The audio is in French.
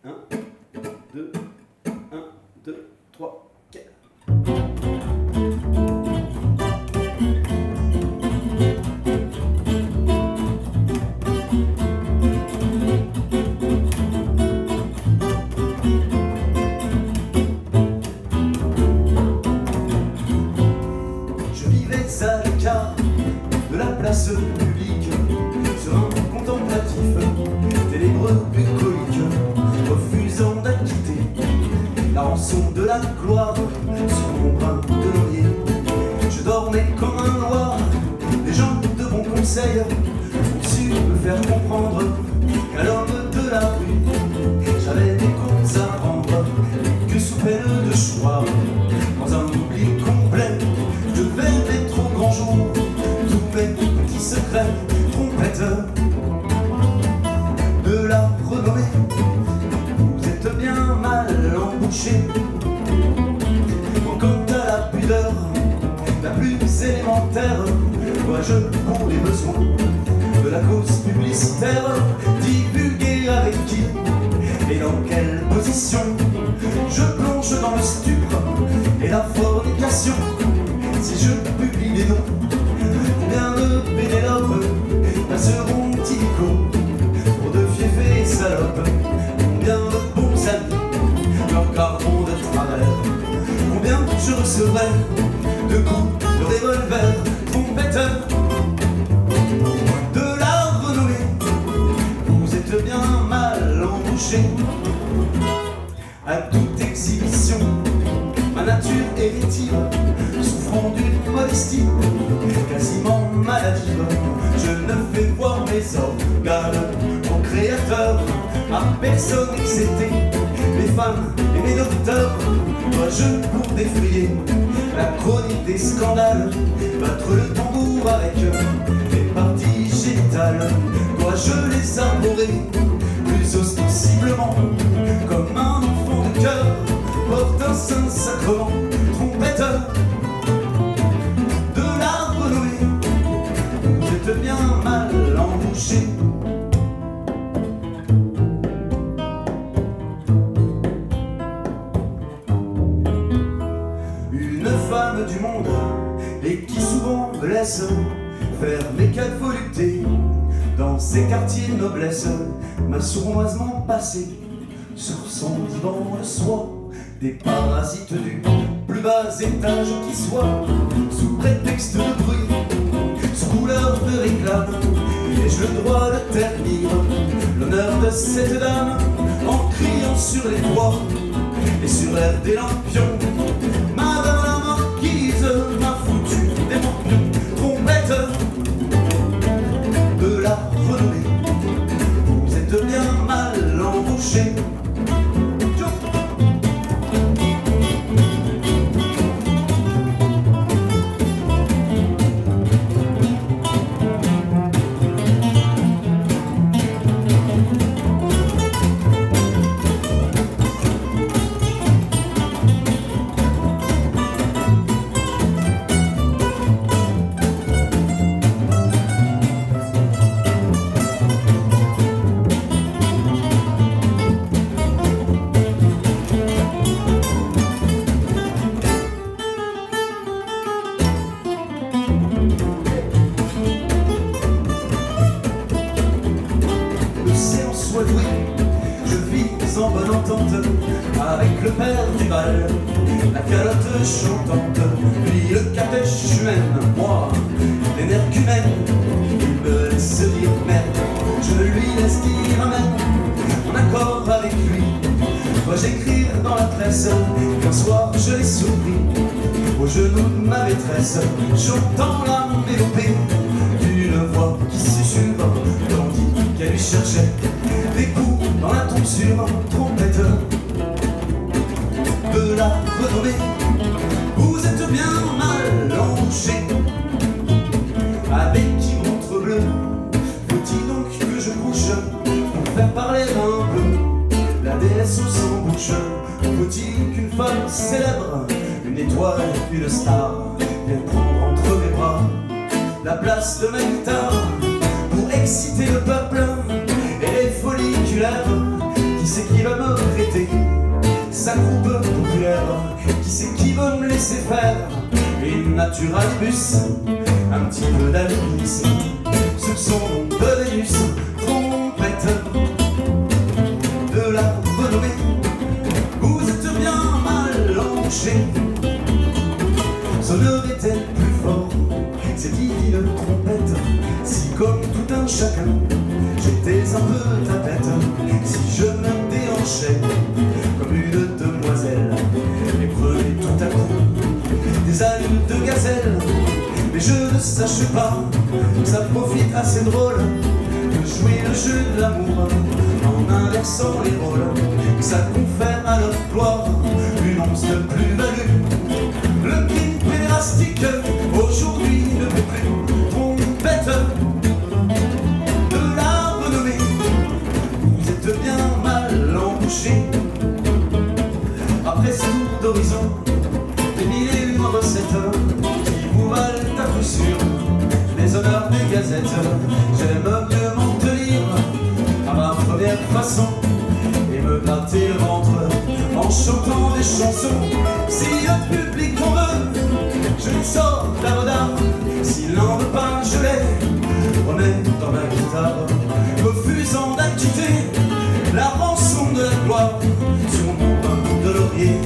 1, 2, 1, 2, 3, 4. Je vivais à l'écart de la place publique, sur un contemplatif ténébreux bucolique, refusant d'acquitter la rançon de la gloire sur mon brin de laurier. Je dormais comme un noir, les gens de bons conseils ont su me faire comprendre qu'à l'homme de la rue, j'avais des comptes à rendre, que sous peine de choix, dans un oubli complet, je devais mettre au grand jour tous mes petits secrets, trompetteurs de la renommée. Vous êtes bien mal embouchés. Quant à la pudeur, la plus élémentaire, dois-je, pour les besoins de la cause publicitaire, divulguer avec qui et dans quelle position je plonge dans le stupre et la fornication? Si je publie les noms, combien de Pénélope passeront illico pour de fiefés salopes? Combien de bons amis leur garderont de travers? Combien je recevrai de coups de revolver, trompetteurs de la renommée? Vous êtes bien mal embouchés. À toute exhibition, ma nature hérétive, souffrant d'une modestie quasiment maladive, je ne fais voir mes organes au créateur, à personne excepté les femmes et mes docteurs. Dois-je, pour défrayer la chronique des scandales, battre le tambour avec les parties génitales? Dois-je les arborer plus ostensiblement, comme un enfant de cœur porte un saint sacrement? Trompetteur de la renommée, vous êtes bien mal embouchés. Une femme du monde, et qui souvent me laisse faire mes quatre voluptés dans ces quartiers de noblesse, m'a sournoisement passé sur son divan de soie des parasites du plus bas étage qui soit, sous prétexte de bruit, sous couleur de réclame. Ai-je le droit de ternir l'honneur de cette dame en criant sur les toits et sur l'air des lampions? Madame la marquise m'a foutu des morpions. Trompetteur de la renommée, vous êtes bien mal embouchés. Je vis en bonne entente avec le père du bal, la calotte chantante, lui le catèche humaine, moi l'énergumène. Il me laisse dire merde, je lui laisse dire amen, en accord avec lui. Dois-je écrire dans la presse qu'un soir je l'ai surpris au genou de ma maîtresse, chantant la mélopée d'une voix qui susurre, tandis qu'elle lui cherchait des coups dans la tonsure. Trompetteur de la renommée, vous êtes bien mal embouchés. Avec qui montre bleue, faut-il donc que je couche pour faire parler un peu la déesse au sans bouche? Faut-il qu'une femme célèbre, une étoile, une star, vienne prendre entre mes bras la place de ma guitare pour exciter le peuple et les folies qui lèvent, qui c'est qui va me prêter sa coupe populaire? Qui c'est qui veut me laisser faire une naturalibus, un petit peu d'albinisme sur son nom de Vénus? Trompette de la renommée, vous êtes bien mal embouchée. Sonnerait-elle plus fort cette divine trompette, si comme tout un chacun j'étais un peu tapette, si je me déhanchais comme une demoiselle et prenais tout à coup des ailes de gazelle? Mais je ne sache pas, ça profite assez drôle de jouer le jeu de l'amour en inversant les rôles, que ça confère à notre gloire une once de plus-value. Le king pédérastique aujourd'hui ne peut plus. Trompette de la renommée, vous êtes bien mal embouchés. Après ce tour d'horizon, des mille et une recettes qui vous valent à coup sûr les honneurs des gazettes, j'aime mieux m'en tenir à ma première façon et me gratter le ventre en chantant des chansons. Si le public en veut, je lui sors la rodard. S'il n'en veut pas, je les remets dans ma guitare, refusant d'acquitter la rançon de la gloire sur mon bain de laurier.